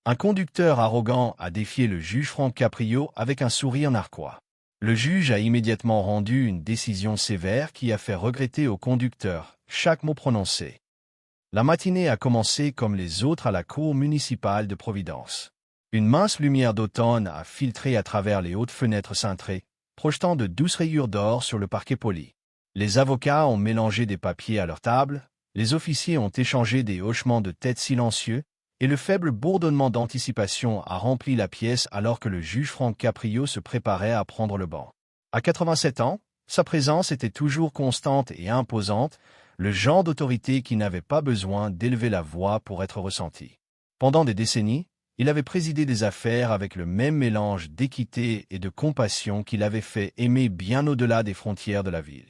Un conducteur arrogant a défié le juge Frank Caprio avec un sourire narquois. Le juge a immédiatement rendu une décision sévère qui a fait regretter au conducteur chaque mot prononcé. La matinée a commencé comme les autres à la cour municipale de Providence. Une mince lumière d'automne a filtré à travers les hautes fenêtres cintrées, projetant de douces rayures d'or sur le parquet poli. Les avocats ont mélangé des papiers à leur table, les officiers ont échangé des hochements de tête silencieux, et le faible bourdonnement d'anticipation a rempli la pièce alors que le juge Frank Caprio se préparait à prendre le banc. À 87 ans, sa présence était toujours constante et imposante, le genre d'autorité qui n'avait pas besoin d'élever la voix pour être ressenti. Pendant des décennies, il avait présidé des affaires avec le même mélange d'équité et de compassion qui l'avait fait aimer bien au-delà des frontières de la ville.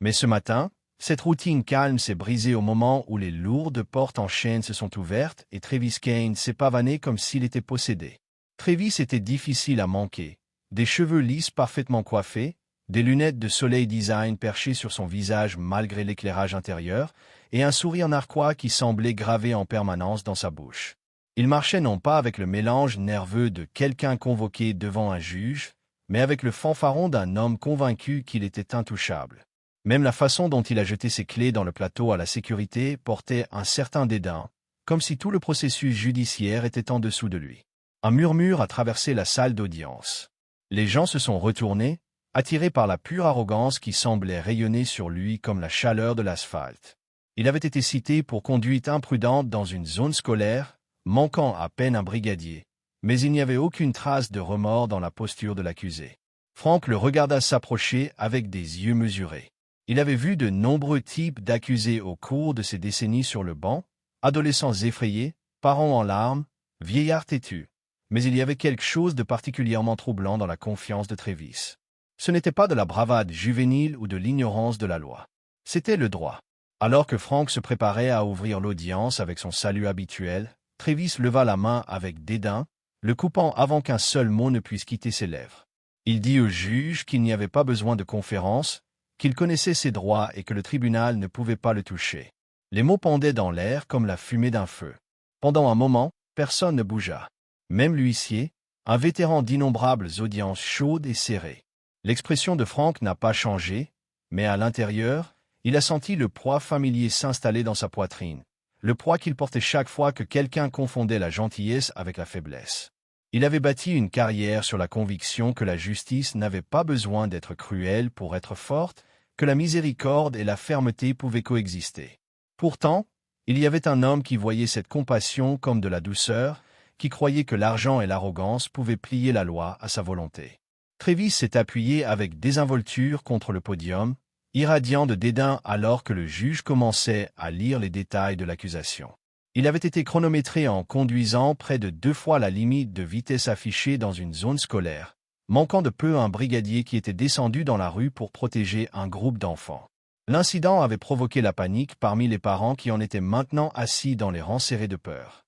Mais ce matin, cette routine calme s'est brisée au moment où les lourdes portes en chêne se sont ouvertes et Travis Kane s'est pavané comme s'il était possédé. Travis était difficile à manquer, des cheveux lisses parfaitement coiffés, des lunettes de soleil design perchées sur son visage malgré l'éclairage intérieur, et un sourire narquois qui semblait gravé en permanence dans sa bouche. Il marchait non pas avec le mélange nerveux de quelqu'un convoqué devant un juge, mais avec le fanfaron d'un homme convaincu qu'il était intouchable. Même la façon dont il a jeté ses clés dans le plateau à la sécurité portait un certain dédain, comme si tout le processus judiciaire était en dessous de lui. Un murmure a traversé la salle d'audience. Les gens se sont retournés, attirés par la pure arrogance qui semblait rayonner sur lui comme la chaleur de l'asphalte. Il avait été cité pour conduite imprudente dans une zone scolaire, manquant à peine un brigadier, mais il n'y avait aucune trace de remords dans la posture de l'accusé. Frank le regarda s'approcher avec des yeux mesurés. Il avait vu de nombreux types d'accusés au cours de ces décennies sur le banc, adolescents effrayés, parents en larmes, vieillards têtus. Mais il y avait quelque chose de particulièrement troublant dans la confiance de Travis. Ce n'était pas de la bravade juvénile ou de l'ignorance de la loi. C'était le droit. Alors que Frank se préparait à ouvrir l'audience avec son salut habituel, Travis leva la main avec dédain, le coupant avant qu'un seul mot ne puisse quitter ses lèvres. Il dit au juge qu'il n'y avait pas besoin de conférence, qu'il connaissait ses droits et que le tribunal ne pouvait pas le toucher. Les mots pendaient dans l'air comme la fumée d'un feu. Pendant un moment, personne ne bougea. Même l'huissier, un vétéran d'innombrables audiences chaudes et serrées. L'expression de Frank n'a pas changé, mais à l'intérieur, il a senti le poids familier s'installer dans sa poitrine, le poids qu'il portait chaque fois que quelqu'un confondait la gentillesse avec la faiblesse. Il avait bâti une carrière sur la conviction que la justice n'avait pas besoin d'être cruelle pour être forte, que la miséricorde et la fermeté pouvaient coexister. Pourtant, il y avait un homme qui voyait cette compassion comme de la douceur, qui croyait que l'argent et l'arrogance pouvaient plier la loi à sa volonté. Travis s'est appuyé avec désinvolture contre le podium, irradiant de dédain alors que le juge commençait à lire les détails de l'accusation. Il avait été chronométré en conduisant près de 2 fois la limite de vitesse affichée dans une zone scolaire, manquant de peu un brigadier qui était descendu dans la rue pour protéger un groupe d'enfants. L'incident avait provoqué la panique parmi les parents qui en étaient maintenant assis dans les rangs serrés de peur.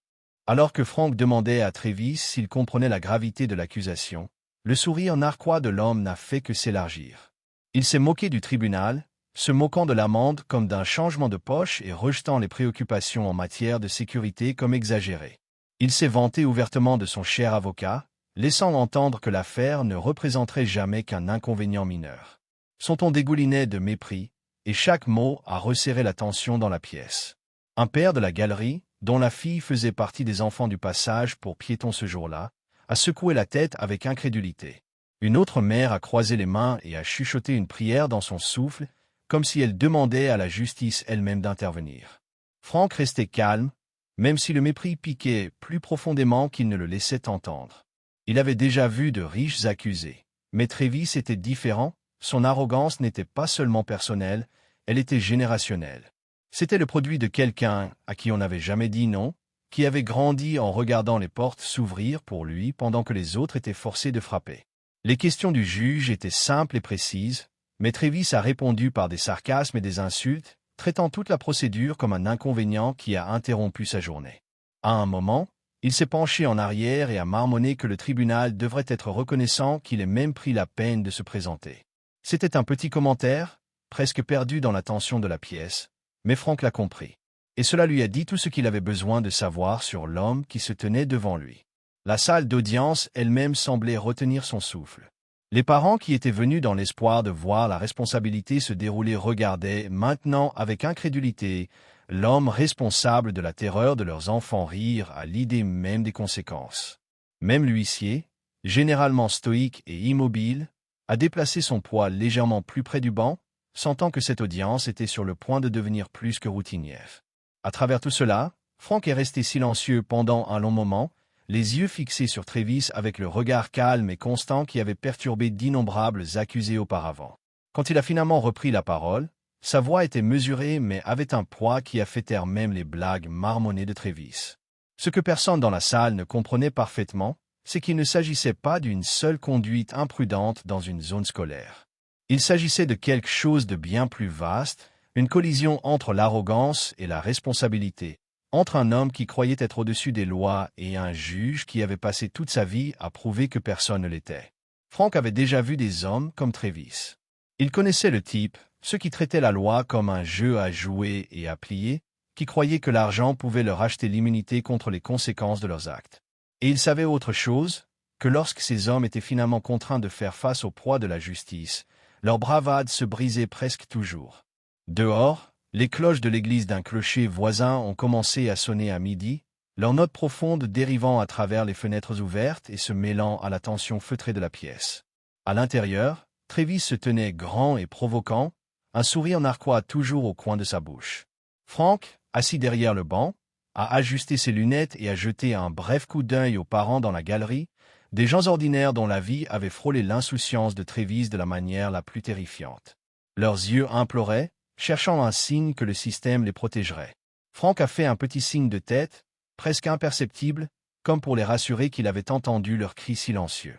Alors que Frank demandait à Travis s'il comprenait la gravité de l'accusation, le sourire narquois de l'homme n'a fait que s'élargir. Il s'est moqué du tribunal, se moquant de l'amende comme d'un changement de poche et rejetant les préoccupations en matière de sécurité comme exagérées. Il s'est vanté ouvertement de son cher avocat, laissant entendre que l'affaire ne représenterait jamais qu'un inconvénient mineur. Son ton dégoulinait de mépris, et chaque mot a resserré la tension dans la pièce. Un père de la galerie, dont la fille faisait partie des enfants du passage pour piétons ce jour-là, a secoué la tête avec incrédulité. Une autre mère a croisé les mains et a chuchoté une prière dans son souffle, comme si elle demandait à la justice elle-même d'intervenir. Frank restait calme, même si le mépris piquait plus profondément qu'il ne le laissait entendre. Il avait déjà vu de riches accusés, mais Travis était différent, son arrogance n'était pas seulement personnelle, elle était générationnelle. C'était le produit de quelqu'un à qui on n'avait jamais dit non, qui avait grandi en regardant les portes s'ouvrir pour lui pendant que les autres étaient forcés de frapper. Les questions du juge étaient simples et précises, mais Travis a répondu par des sarcasmes et des insultes, traitant toute la procédure comme un inconvénient qui a interrompu sa journée. À un moment, il s'est penché en arrière et a marmonné que le tribunal devrait être reconnaissant qu'il ait même pris la peine de se présenter. C'était un petit commentaire, presque perdu dans la tension de la pièce, mais Frank l'a compris. Et cela lui a dit tout ce qu'il avait besoin de savoir sur l'homme qui se tenait devant lui. La salle d'audience elle-même semblait retenir son souffle. Les parents qui étaient venus dans l'espoir de voir la responsabilité se dérouler regardaient maintenant avec incrédulité l'homme responsable de la terreur de leurs enfants rire à l'idée même des conséquences. Même l'huissier, généralement stoïque et immobile, a déplacé son poids légèrement plus près du banc, sentant que cette audience était sur le point de devenir plus que routinière. À travers tout cela, Frank est resté silencieux pendant un long moment, les yeux fixés sur Travis avec le regard calme et constant qui avait perturbé d'innombrables accusés auparavant. Quand il a finalement repris la parole, sa voix était mesurée mais avait un poids qui a fait taire même les blagues marmonnées de Travis. Ce que personne dans la salle ne comprenait parfaitement, c'est qu'il ne s'agissait pas d'une seule conduite imprudente dans une zone scolaire. Il s'agissait de quelque chose de bien plus vaste, une collision entre l'arrogance et la responsabilité, entre un homme qui croyait être au-dessus des lois et un juge qui avait passé toute sa vie à prouver que personne ne l'était. Frank avait déjà vu des hommes comme Travis. Il connaissait le type, ceux qui traitaient la loi comme un jeu à jouer et à plier, qui croyaient que l'argent pouvait leur acheter l'immunité contre les conséquences de leurs actes. Et il savait autre chose, que lorsque ces hommes étaient finalement contraints de faire face au poids de la justice, leur bravade se brisait presque toujours. Dehors, les cloches de l'église d'un clocher voisin ont commencé à sonner à midi, leurs notes profondes dérivant à travers les fenêtres ouvertes et se mêlant à la tension feutrée de la pièce. À l'intérieur, Travis se tenait grand et provoquant, un sourire narquois toujours au coin de sa bouche. Frank, assis derrière le banc, a ajusté ses lunettes et a jeté un bref coup d'œil aux parents dans la galerie, des gens ordinaires dont la vie avait frôlé l'insouciance de Travis de la manière la plus terrifiante. Leurs yeux imploraient, cherchant un signe que le système les protégerait. Frank a fait un petit signe de tête, presque imperceptible, comme pour les rassurer qu'il avait entendu leurs cris silencieux.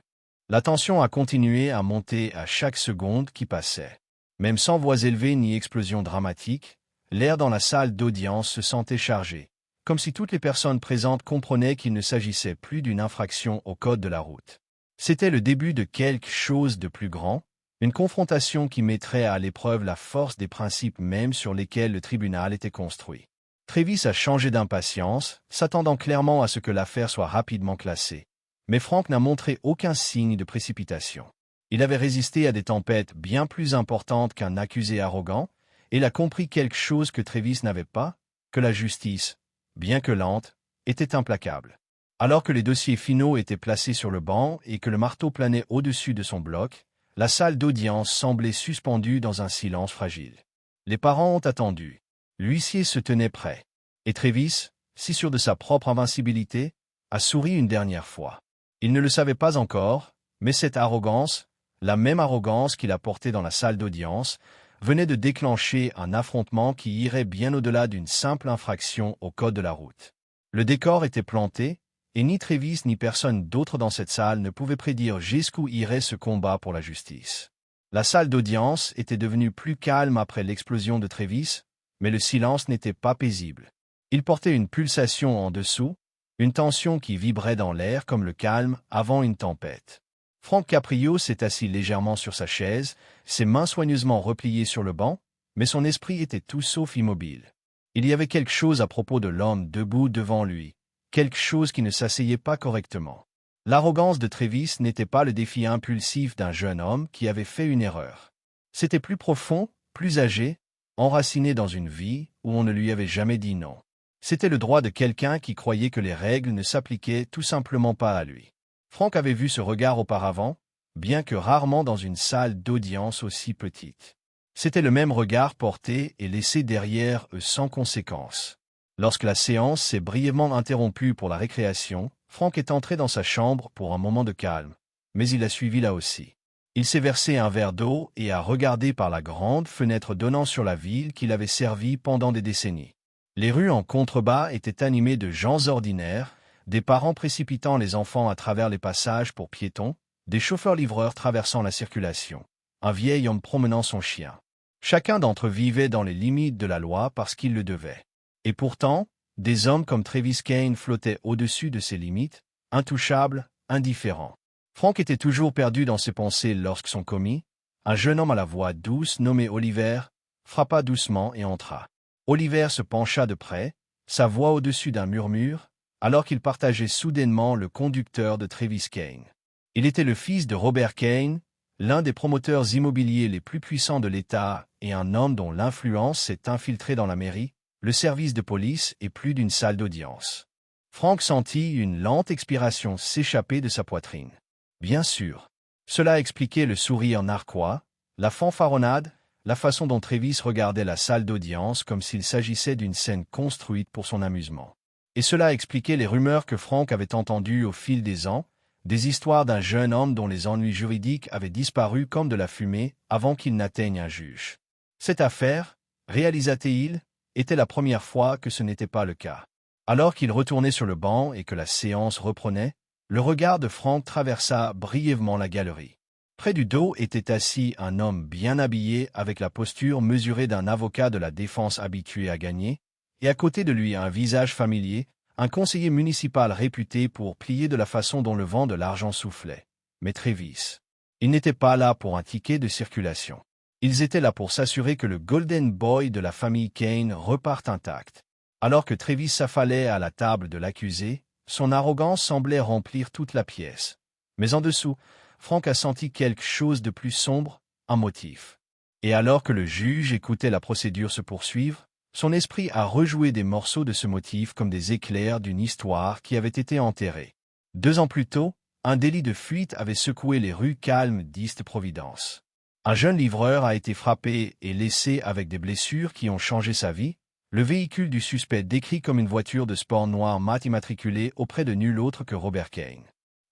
La tension a continué à monter à chaque seconde qui passait. Même sans voix élevée ni explosion dramatique, l'air dans la salle d'audience se sentait chargé, comme si toutes les personnes présentes comprenaient qu'il ne s'agissait plus d'une infraction au code de la route. C'était le début de quelque chose de plus grand, une confrontation qui mettrait à l'épreuve la force des principes mêmes sur lesquels le tribunal était construit. Travis a changé d'impatience, s'attendant clairement à ce que l'affaire soit rapidement classée. Mais Frank n'a montré aucun signe de précipitation. Il avait résisté à des tempêtes bien plus importantes qu'un accusé arrogant, et il a compris quelque chose que Travis n'avait pas, que la justice, bien que lente, était implacable. Alors que les dossiers finaux étaient placés sur le banc et que le marteau planait au-dessus de son bloc, la salle d'audience semblait suspendue dans un silence fragile. Les parents ont attendu. L'huissier se tenait prêt. Et Travis, si sûr de sa propre invincibilité, a souri une dernière fois. Il ne le savait pas encore, mais cette arrogance, la même arrogance qu'il a portée dans la salle d'audience, venait de déclencher un affrontement qui irait bien au-delà d'une simple infraction au code de la route. Le décor était planté, et ni Travis ni personne d'autre dans cette salle ne pouvait prédire jusqu'où irait ce combat pour la justice. La salle d'audience était devenue plus calme après l'explosion de Travis, mais le silence n'était pas paisible. Il portait une pulsation en dessous, une tension qui vibrait dans l'air comme le calme avant une tempête. Frank Caprio s'est assis légèrement sur sa chaise, ses mains soigneusement repliées sur le banc, mais son esprit était tout sauf immobile. Il y avait quelque chose à propos de l'homme debout devant lui, quelque chose qui ne s'asseyait pas correctement. L'arrogance de Travis n'était pas le défi impulsif d'un jeune homme qui avait fait une erreur. C'était plus profond, plus âgé, enraciné dans une vie où on ne lui avait jamais dit non. C'était le droit de quelqu'un qui croyait que les règles ne s'appliquaient tout simplement pas à lui. Frank avait vu ce regard auparavant, bien que rarement dans une salle d'audience aussi petite. C'était le même regard porté et laissé derrière eux sans conséquence. Lorsque la séance s'est brièvement interrompue pour la récréation, Frank est entré dans sa chambre pour un moment de calme, mais il a suivi là aussi. Il s'est versé un verre d'eau et a regardé par la grande fenêtre donnant sur la ville qu'il avait servie pendant des décennies. Les rues en contrebas étaient animées de gens ordinaires, des parents précipitant les enfants à travers les passages pour piétons, des chauffeurs-livreurs traversant la circulation, un vieil homme promenant son chien. Chacun d'entre eux vivait dans les limites de la loi parce qu'il le devait. Et pourtant, des hommes comme Travis Kane flottaient au-dessus de ces limites, intouchables, indifférents. Frank était toujours perdu dans ses pensées lorsque son commis, un jeune homme à la voix douce nommé Oliver, frappa doucement et entra. Oliver se pencha de près, sa voix au-dessus d'un murmure, alors qu'il partageait soudainement le conducteur de Travis Kane. Il était le fils de Robert Kane, l'un des promoteurs immobiliers les plus puissants de l'État et un homme dont l'influence s'est infiltrée dans la mairie, le service de police et plus d'une salle d'audience. Frank sentit une lente expiration s'échapper de sa poitrine. Bien sûr. Cela expliquait le sourire narquois, la fanfaronnade, la façon dont Travis regardait la salle d'audience comme s'il s'agissait d'une scène construite pour son amusement. Et cela expliquait les rumeurs que Frank avait entendues au fil des ans, des histoires d'un jeune homme dont les ennuis juridiques avaient disparu comme de la fumée avant qu'il n'atteigne un juge. Cette affaire, réalisa-t-il, était la première fois que ce n'était pas le cas. Alors qu'il retournait sur le banc et que la séance reprenait, le regard de Frank traversa brièvement la galerie. Près du dos était assis un homme bien habillé avec la posture mesurée d'un avocat de la défense habitué à gagner, et à côté de lui un visage familier, un conseiller municipal réputé pour plier de la façon dont le vent de l'argent soufflait. Mais Travis. Ils n'étaient pas là pour un ticket de circulation. Ils étaient là pour s'assurer que le Golden Boy de la famille Kane reparte intact. Alors que Travis s'affalait à la table de l'accusé, son arrogance semblait remplir toute la pièce. Mais en dessous, Frank a senti quelque chose de plus sombre, un motif. Et alors que le juge écoutait la procédure se poursuivre, son esprit a rejoué des morceaux de ce motif comme des éclairs d'une histoire qui avait été enterrée. 2 ans plus tôt, un délit de fuite avait secoué les rues calmes d'East Providence. Un jeune livreur a été frappé et laissé avec des blessures qui ont changé sa vie, le véhicule du suspect décrit comme une voiture de sport noire mat immatriculée auprès de nul autre que Robert Kane.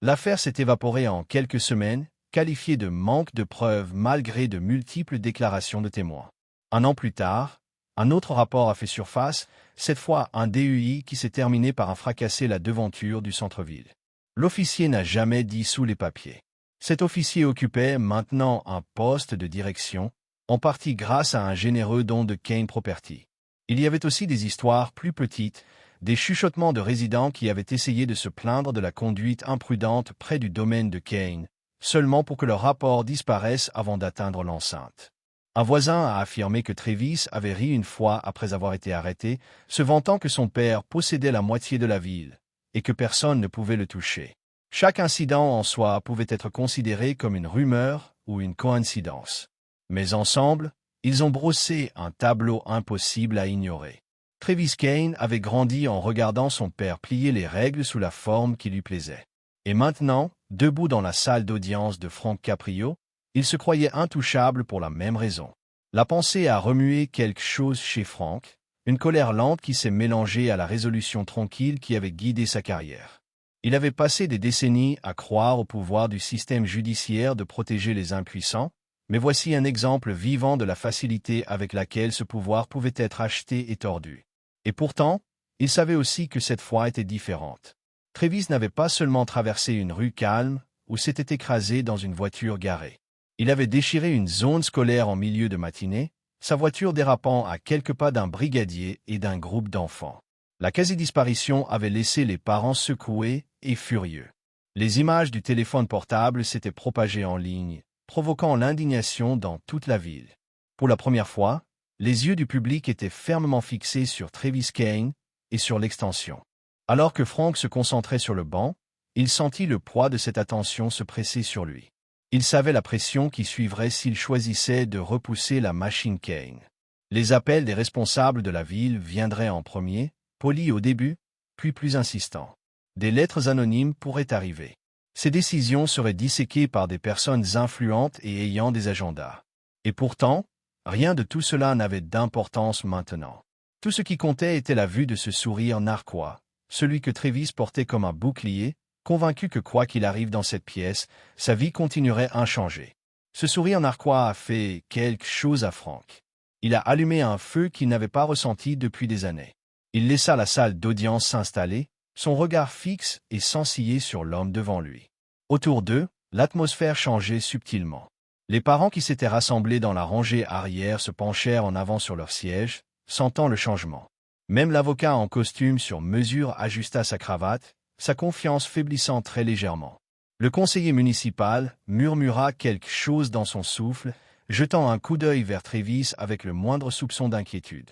L'affaire s'est évaporée en quelques semaines, qualifiée de manque de preuves malgré de multiples déclarations de témoins. 1 an plus tard, un autre rapport a fait surface, cette fois un DUI qui s'est terminé par un fracasser la devanture du centre-ville. L'officier n'a jamais dissous les papiers. Cet officier occupait maintenant un poste de direction, en partie grâce à un généreux don de Kane Property. Il y avait aussi des histoires plus petites, des chuchotements de résidents qui avaient essayé de se plaindre de la conduite imprudente près du domaine de Kane, seulement pour que leur rapport disparaisse avant d'atteindre l'enceinte. Un voisin a affirmé que Travis avait ri une fois après avoir été arrêté, se vantant que son père possédait la moitié de la ville, et que personne ne pouvait le toucher. Chaque incident en soi pouvait être considéré comme une rumeur ou une coïncidence. Mais ensemble, ils ont brossé un tableau impossible à ignorer. Travis Kane avait grandi en regardant son père plier les règles sous la forme qui lui plaisait. Et maintenant, debout dans la salle d'audience de Frank Caprio, il se croyait intouchable pour la même raison. La pensée a remué quelque chose chez Frank, une colère lente qui s'est mélangée à la résolution tranquille qui avait guidé sa carrière. Il avait passé des décennies à croire au pouvoir du système judiciaire de protéger les impuissants, mais voici un exemple vivant de la facilité avec laquelle ce pouvoir pouvait être acheté et tordu. Et pourtant, il savait aussi que cette fois était différente. Travis n'avait pas seulement traversé une rue calme ou s'était écrasé dans une voiture garée. Il avait déchiré une zone scolaire en milieu de matinée, sa voiture dérapant à quelques pas d'un brigadier et d'un groupe d'enfants. La quasi-disparition avait laissé les parents secoués et furieux. Les images du téléphone portable s'étaient propagées en ligne, provoquant l'indignation dans toute la ville. Pour la première fois, les yeux du public étaient fermement fixés sur Travis Kane et sur l'extension. Alors que Frank se concentrait sur le banc, il sentit le poids de cette attention se presser sur lui. Il savait la pression qui suivrait s'il choisissait de repousser la machine Kane. Les appels des responsables de la ville viendraient en premier, polis au début, puis plus insistants. Des lettres anonymes pourraient arriver. Ces décisions seraient disséquées par des personnes influentes et ayant des agendas. Et pourtant, rien de tout cela n'avait d'importance maintenant. Tout ce qui comptait était la vue de ce sourire narquois, celui que Travis portait comme un bouclier, convaincu que quoi qu'il arrive dans cette pièce, sa vie continuerait inchangée. Ce sourire narquois a fait quelque chose à Frank. Il a allumé un feu qu'il n'avait pas ressenti depuis des années. Il laissa la salle d'audience s'installer, son regard fixe et sans ciller sur l'homme devant lui. Autour d'eux, l'atmosphère changeait subtilement. Les parents qui s'étaient rassemblés dans la rangée arrière se penchèrent en avant sur leur siège, sentant le changement. Même l'avocat en costume sur mesure ajusta sa cravate, sa confiance faiblissant très légèrement. Le conseiller municipal murmura quelque chose dans son souffle, jetant un coup d'œil vers Travis avec le moindre soupçon d'inquiétude.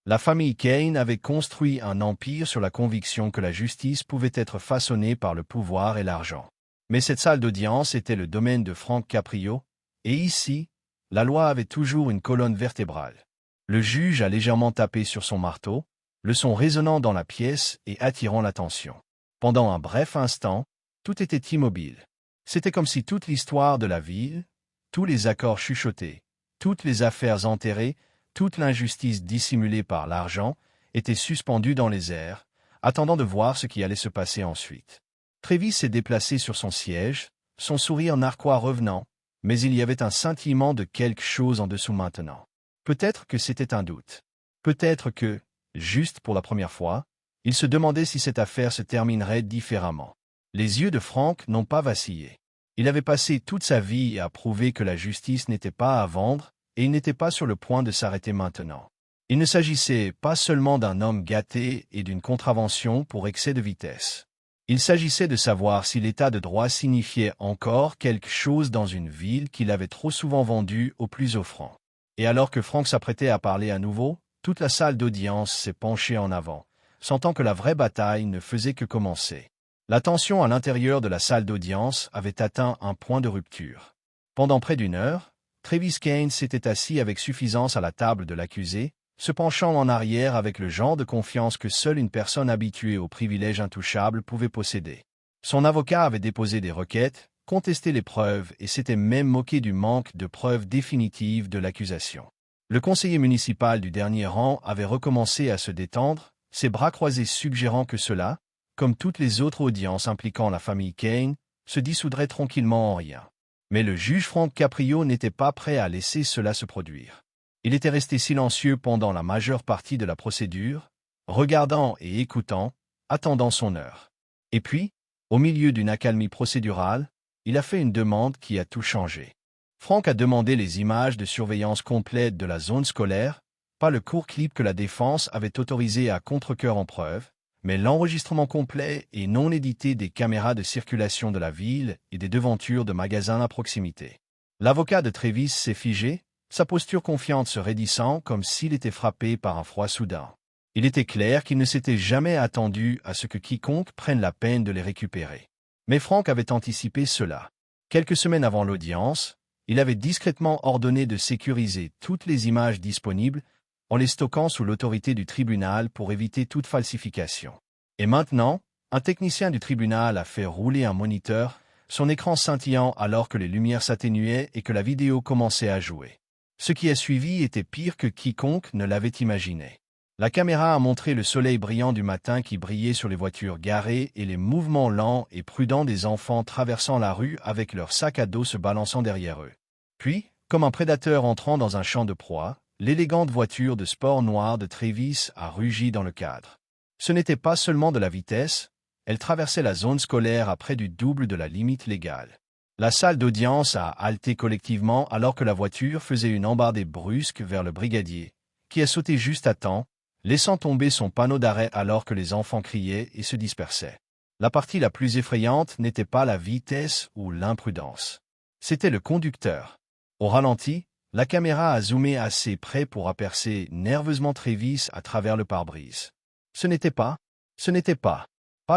La famille Kane avait construit un empire sur la conviction que la justice pouvait être façonnée par le pouvoir et l'argent. Mais cette salle d'audience était le domaine de Frank Caprio, et ici, la loi avait toujours une colonne vertébrale. Le juge a légèrement tapé sur son marteau, le son résonnant dans la pièce et attirant l'attention. Pendant un bref instant, tout était immobile. C'était comme si toute l'histoire de la ville, tous les accords chuchotés, toutes les affaires enterrées, toute l'injustice dissimulée par l'argent était suspendue dans les airs, attendant de voir ce qui allait se passer ensuite. Travis s'est déplacé sur son siège, son sourire narquois revenant, mais il y avait un scintillement de quelque chose en dessous maintenant. Peut-être que c'était un doute. Peut-être que, juste pour la première fois, il se demandait si cette affaire se terminerait différemment. Les yeux de Frank n'ont pas vacillé. Il avait passé toute sa vie à prouver que la justice n'était pas à vendre, et il n'était pas sur le point de s'arrêter maintenant. Il ne s'agissait pas seulement d'un homme gâté et d'une contravention pour excès de vitesse. Il s'agissait de savoir si l'état de droit signifiait encore quelque chose dans une ville qu'il avait trop souvent vendue aux plus offrants. Et alors que Frank s'apprêtait à parler à nouveau, toute la salle d'audience s'est penchée en avant, sentant que la vraie bataille ne faisait que commencer. La tension à l'intérieur de la salle d'audience avait atteint un point de rupture. Pendant près d'une heure, Travis Kane s'était assis avec suffisance à la table de l'accusé, se penchant en arrière avec le genre de confiance que seule une personne habituée aux privilèges intouchables pouvait posséder. Son avocat avait déposé des requêtes, contesté les preuves et s'était même moqué du manque de preuves définitives de l'accusation. Le conseiller municipal du dernier rang avait recommencé à se détendre, ses bras croisés suggérant que cela, comme toutes les autres audiences impliquant la famille Kane, se dissoudrait tranquillement en rien. Mais le juge Frank Caprio n'était pas prêt à laisser cela se produire. Il était resté silencieux pendant la majeure partie de la procédure, regardant et écoutant, attendant son heure. Et puis, au milieu d'une accalmie procédurale, il a fait une demande qui a tout changé. Frank a demandé les images de surveillance complète de la zone scolaire, pas le court clip que la défense avait autorisé à contre-cœur en preuve, mais l'enregistrement complet et non édité des caméras de circulation de la ville et des devantures de magasins à proximité. L'avocat de Travis s'est figé, sa posture confiante se raidissant comme s'il était frappé par un froid soudain. Il était clair qu'il ne s'était jamais attendu à ce que quiconque prenne la peine de les récupérer. Mais Frank avait anticipé cela. Quelques semaines avant l'audience, il avait discrètement ordonné de sécuriser toutes les images disponibles en les stockant sous l'autorité du tribunal pour éviter toute falsification. Et maintenant, un technicien du tribunal a fait rouler un moniteur, son écran scintillant alors que les lumières s'atténuaient et que la vidéo commençait à jouer. Ce qui a suivi était pire que quiconque ne l'avait imaginé. La caméra a montré le soleil brillant du matin qui brillait sur les voitures garées et les mouvements lents et prudents des enfants traversant la rue avec leurs sacs à dos se balançant derrière eux. Puis, comme un prédateur entrant dans un champ de proie, l'élégante voiture de sport noire de Travis a rugi dans le cadre. Ce n'était pas seulement de la vitesse, elle traversait la zone scolaire à près du double de la limite légale. La salle d'audience a halté collectivement alors que la voiture faisait une embardée brusque vers le brigadier, qui a sauté juste à temps, laissant tomber son panneau d'arrêt alors que les enfants criaient et se dispersaient. La partie la plus effrayante n'était pas la vitesse ou l'imprudence. C'était le conducteur. Au ralenti, la caméra a zoomé assez près pour apercer nerveusement Travis à travers le pare-brise. Ce n'était pas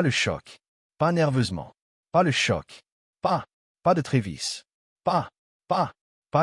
le choc, pas nerveusement, pas le choc, pas de Travis, pas,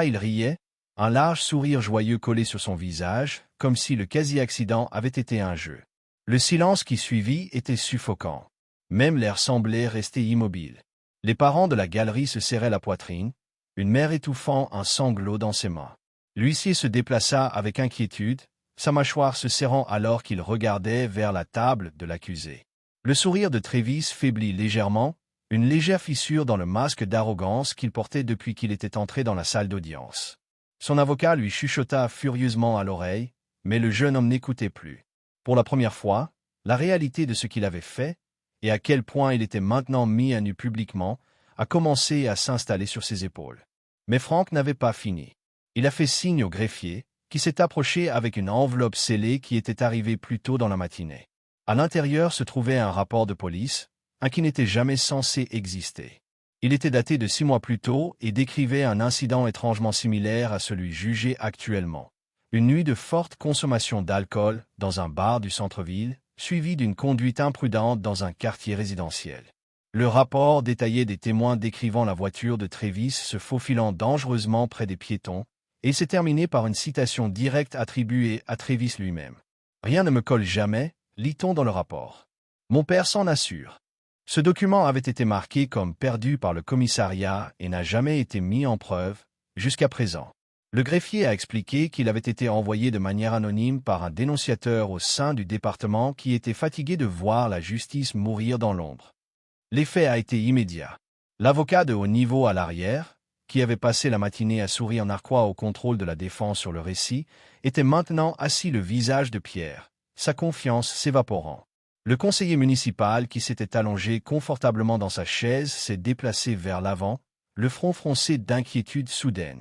il riait, un large sourire joyeux collé sur son visage, comme si le quasi-accident avait été un jeu. Le silence qui suivit était suffocant. Même l'air semblait rester immobile. Les parents de la galerie se serraient la poitrine, une mère étouffant un sanglot dans ses mains. L'huissier se déplaça avec inquiétude, sa mâchoire se serrant alors qu'il regardait vers la table de l'accusé. Le sourire de Travis faiblit légèrement, une légère fissure dans le masque d'arrogance qu'il portait depuis qu'il était entré dans la salle d'audience. Son avocat lui chuchota furieusement à l'oreille, mais le jeune homme n'écoutait plus. Pour la première fois, la réalité de ce qu'il avait fait, et à quel point il était maintenant mis à nu publiquement, a commencé à s'installer sur ses épaules. Mais Frank n'avait pas fini. Il a fait signe au greffier, qui s'est approché avec une enveloppe scellée qui était arrivée plus tôt dans la matinée. À l'intérieur se trouvait un rapport de police, un qui n'était jamais censé exister. Il était daté de 6 mois plus tôt et décrivait un incident étrangement similaire à celui jugé actuellement. Une nuit de forte consommation d'alcool dans un bar du centre-ville, suivie d'une conduite imprudente dans un quartier résidentiel. Le rapport détaillait des témoins décrivant la voiture de Travis se faufilant dangereusement près des piétons, et s'est terminé par une citation directe attribuée à Travis lui-même. « Rien ne me colle jamais », lit-on dans le rapport. Mon père s'en assure. Ce document avait été marqué comme perdu par le commissariat et n'a jamais été mis en preuve, jusqu'à présent. Le greffier a expliqué qu'il avait été envoyé de manière anonyme par un dénonciateur au sein du département qui était fatigué de voir la justice mourir dans l'ombre. L'effet a été immédiat. L'avocat de haut niveau à l'arrière, qui avait passé la matinée à sourire narquois au contrôle de la défense sur le récit, était maintenant assis le visage de pierre, sa confiance s'évaporant. Le conseiller municipal qui s'était allongé confortablement dans sa chaise s'est déplacé vers l'avant, le front froncé d'inquiétude soudaine.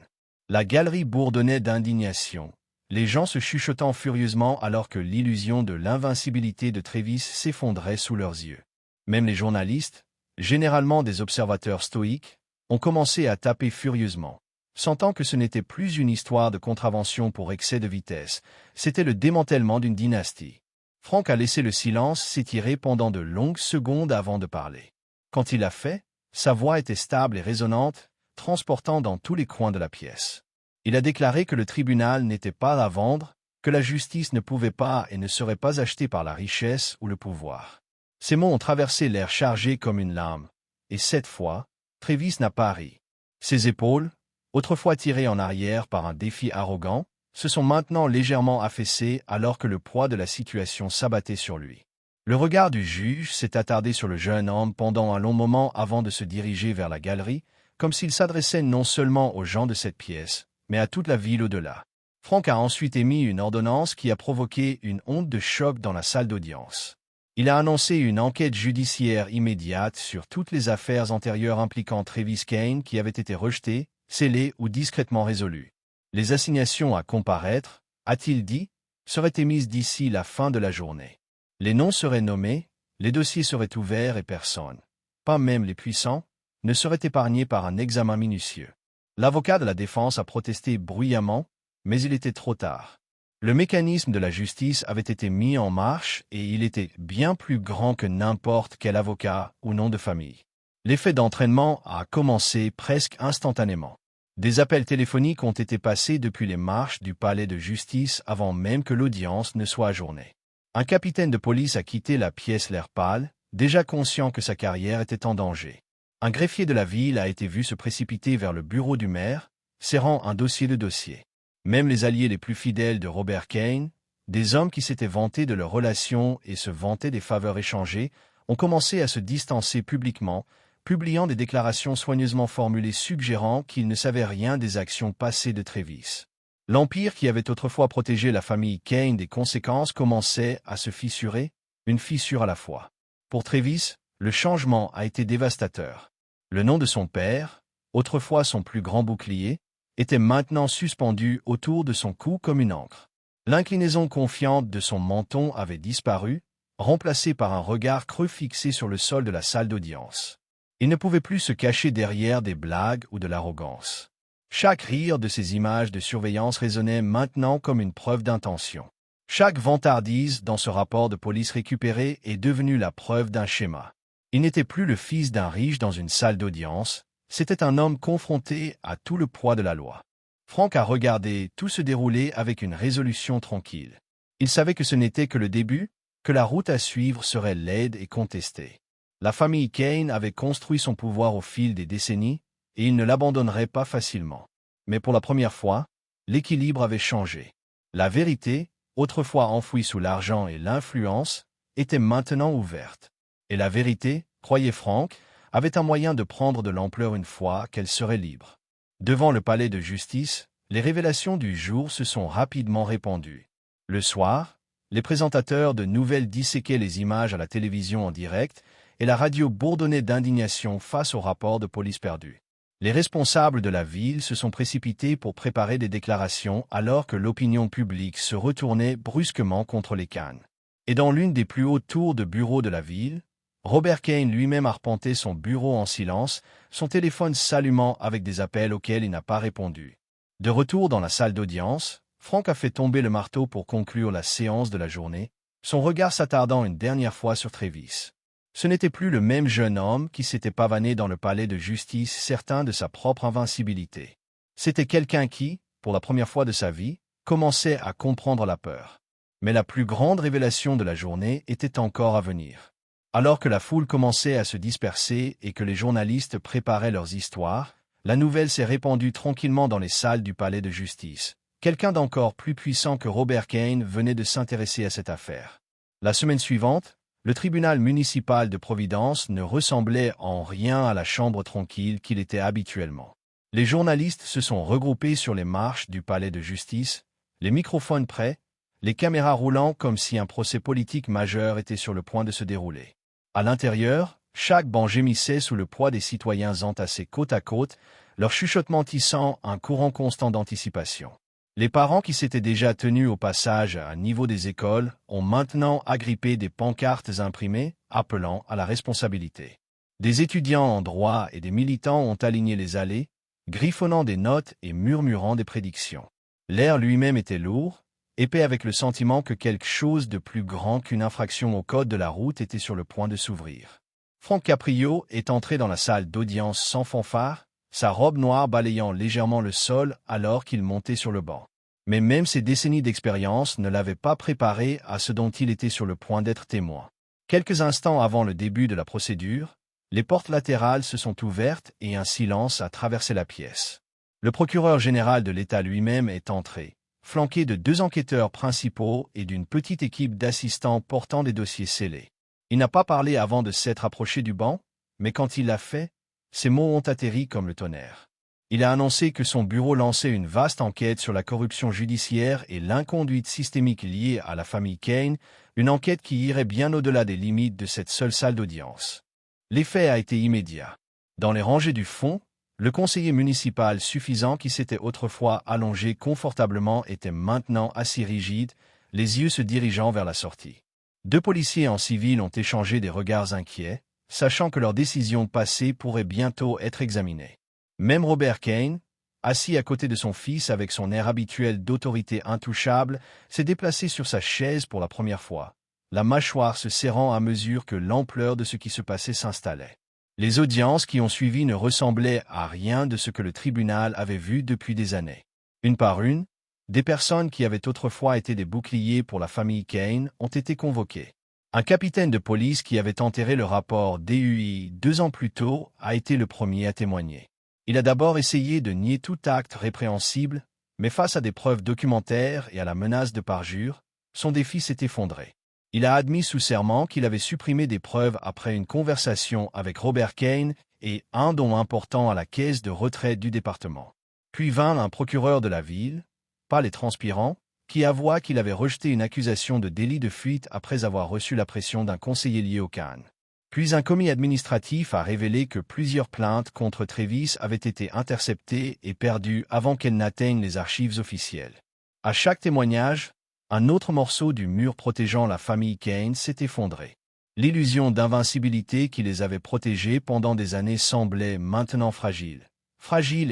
La galerie bourdonnait d'indignation, les gens se chuchotant furieusement alors que l'illusion de l'invincibilité de Travis s'effondrait sous leurs yeux. Même les journalistes, généralement des observateurs stoïques, ont commencé à taper furieusement. Sentant que ce n'était plus une histoire de contravention pour excès de vitesse, c'était le démantèlement d'une dynastie. Frank a laissé le silence s'étirer pendant de longues secondes avant de parler. Quand il l'a fait, sa voix était stable et résonnante, transportant dans tous les coins de la pièce. Il a déclaré que le tribunal n'était pas à vendre, que la justice ne pouvait pas et ne serait pas achetée par la richesse ou le pouvoir. Ces mots ont traversé l'air chargé comme une lame, et cette fois, Travis n'a pas ri. Ses épaules, autrefois tirées en arrière par un défi arrogant, se sont maintenant légèrement affaissées alors que le poids de la situation s'abattait sur lui. Le regard du juge s'est attardé sur le jeune homme pendant un long moment avant de se diriger vers la galerie, comme s'il s'adressait non seulement aux gens de cette pièce, mais à toute la ville au-delà. Frank a ensuite émis une ordonnance qui a provoqué une onde de choc dans la salle d'audience. Il a annoncé une enquête judiciaire immédiate sur toutes les affaires antérieures impliquant Travis Kane qui avaient été rejetées, scellées ou discrètement résolues. Les assignations à comparaître, a-t-il dit, seraient émises d'ici la fin de la journée. Les noms seraient nommés, les dossiers seraient ouverts et personne, pas même les puissants, ne serait épargné par un examen minutieux. L'avocat de la défense a protesté bruyamment, mais il était trop tard. Le mécanisme de la justice avait été mis en marche et il était bien plus grand que n'importe quel avocat ou nom de famille. L'effet d'entraînement a commencé presque instantanément. Des appels téléphoniques ont été passés depuis les marches du palais de justice avant même que l'audience ne soit ajournée. Un capitaine de police a quitté la pièce l'air pâle, déjà conscient que sa carrière était en danger. Un greffier de la ville a été vu se précipiter vers le bureau du maire, serrant un dossier de dossier. Même les alliés les plus fidèles de Robert Kane, des hommes qui s'étaient vantés de leurs relations et se vantaient des faveurs échangées, ont commencé à se distancer publiquement, publiant des déclarations soigneusement formulées suggérant qu'ils ne savaient rien des actions passées de Travis. L'empire qui avait autrefois protégé la famille Kane des conséquences commençait à se fissurer, une fissure à la fois. Pour Travis, le changement a été dévastateur. Le nom de son père, autrefois son plus grand bouclier, était maintenant suspendu autour de son cou comme une ancre. L'inclinaison confiante de son menton avait disparu, remplacée par un regard creux fixé sur le sol de la salle d'audience. Il ne pouvait plus se cacher derrière des blagues ou de l'arrogance. Chaque rire de ces images de surveillance résonnait maintenant comme une preuve d'intention. Chaque vantardise dans ce rapport de police récupéré est devenue la preuve d'un schéma. Il n'était plus le fils d'un riche dans une salle d'audience, c'était un homme confronté à tout le poids de la loi. Frank a regardé tout se dérouler avec une résolution tranquille. Il savait que ce n'était que le début, que la route à suivre serait laide et contestée. La famille Kane avait construit son pouvoir au fil des décennies, et il ne l'abandonnerait pas facilement. Mais pour la première fois, l'équilibre avait changé. La vérité, autrefois enfouie sous l'argent et l'influence, était maintenant ouverte. Et la vérité, croyait Frank, avait un moyen de prendre de l'ampleur une fois qu'elle serait libre. Devant le palais de justice, les révélations du jour se sont rapidement répandues. Le soir, les présentateurs de nouvelles disséquaient les images à la télévision en direct et la radio bourdonnait d'indignation face au rapport de police perdu. Les responsables de la ville se sont précipités pour préparer des déclarations alors que l'opinion publique se retournait brusquement contre les Kane. Et dans l'une des plus hautes tours de bureaux de la ville, Robert Kane lui-même arpentait son bureau en silence, son téléphone s'allumant avec des appels auxquels il n'a pas répondu. De retour dans la salle d'audience, Frank a fait tomber le marteau pour conclure la séance de la journée, son regard s'attardant une dernière fois sur Travis. Ce n'était plus le même jeune homme qui s'était pavané dans le palais de justice, certain de sa propre invincibilité. C'était quelqu'un qui, pour la première fois de sa vie, commençait à comprendre la peur. Mais la plus grande révélation de la journée était encore à venir. Alors que la foule commençait à se disperser et que les journalistes préparaient leurs histoires, la nouvelle s'est répandue tranquillement dans les salles du palais de justice. Quelqu'un d'encore plus puissant que Robert Kane venait de s'intéresser à cette affaire. La semaine suivante, le tribunal municipal de Providence ne ressemblait en rien à la chambre tranquille qu'il était habituellement. Les journalistes se sont regroupés sur les marches du palais de justice, les microphones prêts, les caméras roulant comme si un procès politique majeur était sur le point de se dérouler. À l'intérieur, chaque banc gémissait sous le poids des citoyens entassés côte à côte, leur chuchotement tissant un courant constant d'anticipation. Les parents qui s'étaient déjà tenus au passage à niveau des écoles ont maintenant agrippé des pancartes imprimées appelant à la responsabilité. Des étudiants en droit et des militants ont aligné les allées, griffonnant des notes et murmurant des prédictions. L'air lui-même était lourd, épais avec le sentiment que quelque chose de plus grand qu'une infraction au code de la route était sur le point de s'ouvrir. Frank Caprio est entré dans la salle d'audience sans fanfare, sa robe noire balayant légèrement le sol alors qu'il montait sur le banc. Mais même ses décennies d'expérience ne l'avaient pas préparé à ce dont il était sur le point d'être témoin. Quelques instants avant le début de la procédure, les portes latérales se sont ouvertes et un silence a traversé la pièce. Le procureur général de l'État lui-même est entré, flanqué de 2 enquêteurs principaux et d'une petite équipe d'assistants portant des dossiers scellés. Il n'a pas parlé avant de s'être approché du banc, mais quand il l'a fait, ses mots ont atterri comme le tonnerre. Il a annoncé que son bureau lançait une vaste enquête sur la corruption judiciaire et l'inconduite systémique liée à la famille Kane, une enquête qui irait bien au-delà des limites de cette seule salle d'audience. L'effet a été immédiat. Dans les rangées du fond, le conseiller municipal suffisant qui s'était autrefois allongé confortablement était maintenant assis rigide, les yeux se dirigeant vers la sortie. 2 policiers en civil ont échangé des regards inquiets, sachant que leur décision passée pourrait bientôt être examinée. Même Robert Kane, assis à côté de son fils avec son air habituel d'autorité intouchable, s'est déplacé sur sa chaise pour la première fois, la mâchoire se serrant à mesure que l'ampleur de ce qui se passait s'installait. Les audiences qui ont suivi ne ressemblaient à rien de ce que le tribunal avait vu depuis des années. Une par une, des personnes qui avaient autrefois été des boucliers pour la famille Kane ont été convoquées. Un capitaine de police qui avait enterré le rapport DUI 2 ans plus tôt a été le premier à témoigner. Il a d'abord essayé de nier tout acte répréhensible, mais face à des preuves documentaires et à la menace de parjure, son défi s'est effondré. Il a admis sous serment qu'il avait supprimé des preuves après une conversation avec Robert Kane et un don important à la caisse de retraite du département. Puis vint un procureur de la ville, pas les transpirants, qui avoua qu'il avait rejeté une accusation de délit de fuite après avoir reçu la pression d'un conseiller lié au Kane. Puis un commis administratif a révélé que plusieurs plaintes contre Travis avaient été interceptées et perdues avant qu'elles n'atteignent les archives officielles. À chaque témoignage, un autre morceau du mur protégeant la famille Kane s'est effondré. L'illusion d'invincibilité qui les avait protégés pendant des années semblait maintenant fragile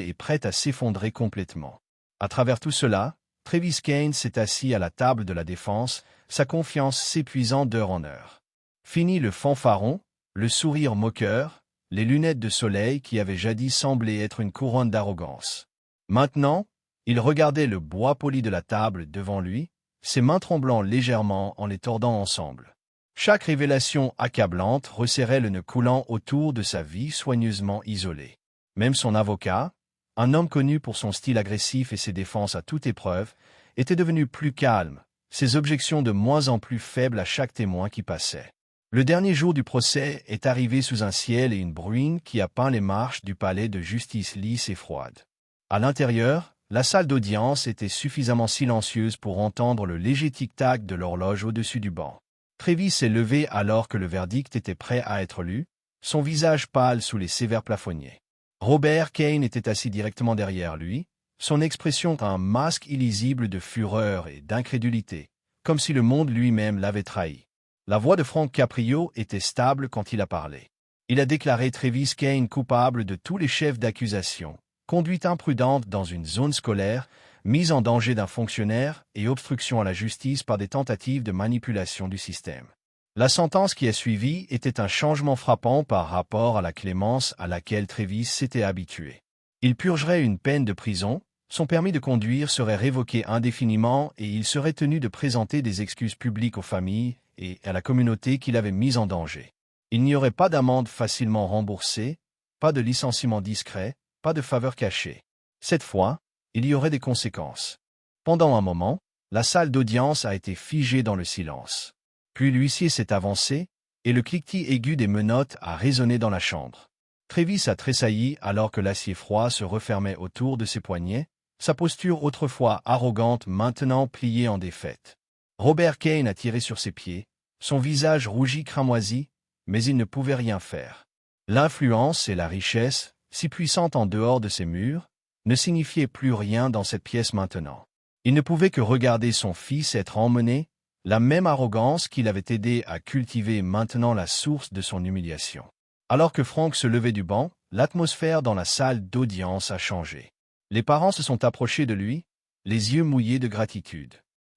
et prête à s'effondrer complètement. À travers tout cela, Travis Kane s'est assis à la table de la défense, sa confiance s'épuisant d'heure en heure. Fini le fanfaron, le sourire moqueur, les lunettes de soleil qui avaient jadis semblé être une couronne d'arrogance. Maintenant, il regardait le bois poli de la table devant lui, ses mains tremblant légèrement en les tordant ensemble. Chaque révélation accablante resserrait le nœud coulant autour de sa vie soigneusement isolée. Même son avocat, un homme connu pour son style agressif et ses défenses à toute épreuve, était devenu plus calme, ses objections de moins en plus faibles à chaque témoin qui passait. Le dernier jour du procès est arrivé sous un ciel et une bruine qui a peint les marches du palais de justice lisses et froides. À l'intérieur, la salle d'audience était suffisamment silencieuse pour entendre le léger tic-tac de l'horloge au-dessus du banc. Travis s'est levé alors que le verdict était prêt à être lu, son visage pâle sous les sévères plafonniers. Robert Kane était assis directement derrière lui, son expression un masque illisible de fureur et d'incrédulité, comme si le monde lui-même l'avait trahi. La voix de Frank Caprio était stable quand il a parlé. Il a déclaré Travis Kane coupable de tous les chefs d'accusation, conduite imprudente dans une zone scolaire, mise en danger d'un fonctionnaire et obstruction à la justice par des tentatives de manipulation du système. La sentence qui a suivi était un changement frappant par rapport à la clémence à laquelle Travis s'était habitué. Il purgerait une peine de prison, son permis de conduire serait révoqué indéfiniment et il serait tenu de présenter des excuses publiques aux familles et à la communauté qu'il avait mise en danger. Il n'y aurait pas d'amende facilement remboursée, pas de licenciement discret, pas de faveur cachée. Cette fois, il y aurait des conséquences. Pendant un moment, la salle d'audience a été figée dans le silence. Puis l'huissier s'est avancé, et le cliquetis aigu des menottes a résonné dans la chambre. Travis a tressailli alors que l'acier froid se refermait autour de ses poignets, sa posture autrefois arrogante maintenant pliée en défaite. Robert Kane a tiré sur ses pieds, son visage rougi cramoisi, mais il ne pouvait rien faire. L'influence et la richesse, si puissantes en dehors de ces murs, ne signifiaient plus rien dans cette pièce maintenant. Il ne pouvait que regarder son fils être emmené, la même arrogance qui l'avait aidé à cultiver maintenant la source de son humiliation. Alors que Frank se levait du banc, l'atmosphère dans la salle d'audience a changé. Les parents se sont approchés de lui, les yeux mouillés de gratitude.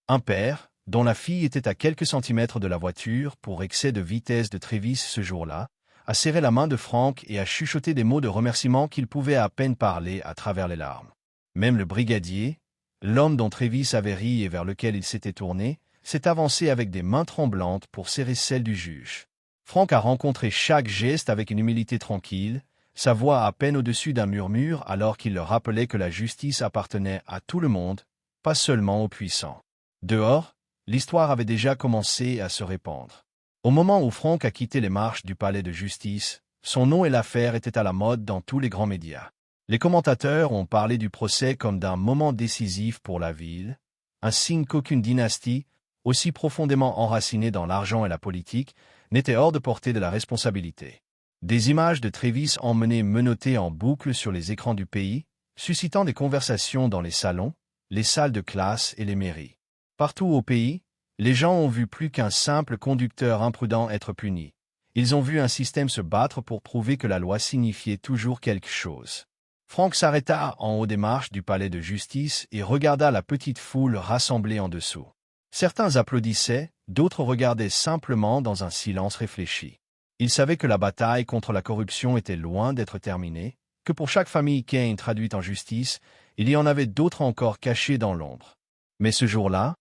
Un père, dont la fille était à quelques centimètres de la voiture pour excès de vitesse de Travis ce jour-là, a serré la main de Frank et a chuchoté des mots de remerciement qu'il pouvait à peine parler à travers les larmes. Même le brigadier, l'homme dont Travis avait ri et vers lequel il s'était tourné, s'est avancé avec des mains tremblantes pour serrer celles du juge. Frank a rencontré chaque geste avec une humilité tranquille, sa voix à peine au-dessus d'un murmure alors qu'il leur rappelait que la justice appartenait à tout le monde, pas seulement aux puissants. Dehors, l'histoire avait déjà commencé à se répandre. Au moment où Frank a quitté les marches du palais de justice, son nom et l'affaire étaient à la mode dans tous les grands médias. Les commentateurs ont parlé du procès comme d'un moment décisif pour la ville, un signe qu'aucune dynastie, aussi profondément enracinée dans l'argent et la politique, n'était hors de portée de la responsabilité. Des images de Travis emmenées menottées en boucle sur les écrans du pays, suscitant des conversations dans les salons, les salles de classe et les mairies. Partout au pays, les gens ont vu plus qu'un simple conducteur imprudent être puni. Ils ont vu un système se battre pour prouver que la loi signifiait toujours quelque chose. Frank s'arrêta en haut des marches du palais de justice et regarda la petite foule rassemblée en dessous. Certains applaudissaient, d'autres regardaient simplement dans un silence réfléchi. Il savait que la bataille contre la corruption était loin d'être terminée, que pour chaque famille Kane traduite en justice, il y en avait d'autres encore cachées dans l'ombre. Mais ce jour-là,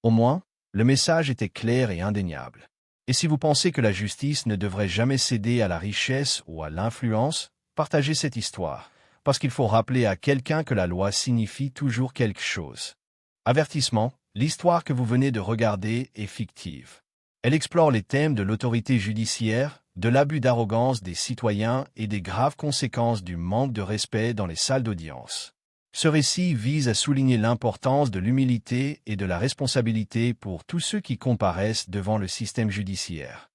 au moins, le message était clair et indéniable. Et si vous pensez que la justice ne devrait jamais céder à la richesse ou à l'influence, partagez cette histoire, parce qu'il faut rappeler à quelqu'un que la loi signifie toujours quelque chose. Avertissement, l'histoire que vous venez de regarder est fictive. Elle explore les thèmes de l'autorité judiciaire, de l'abus d'arrogance des citoyens et des graves conséquences du manque de respect dans les salles d'audience. Ce récit vise à souligner l'importance de l'humilité et de la responsabilité pour tous ceux qui comparaissent devant le système judiciaire.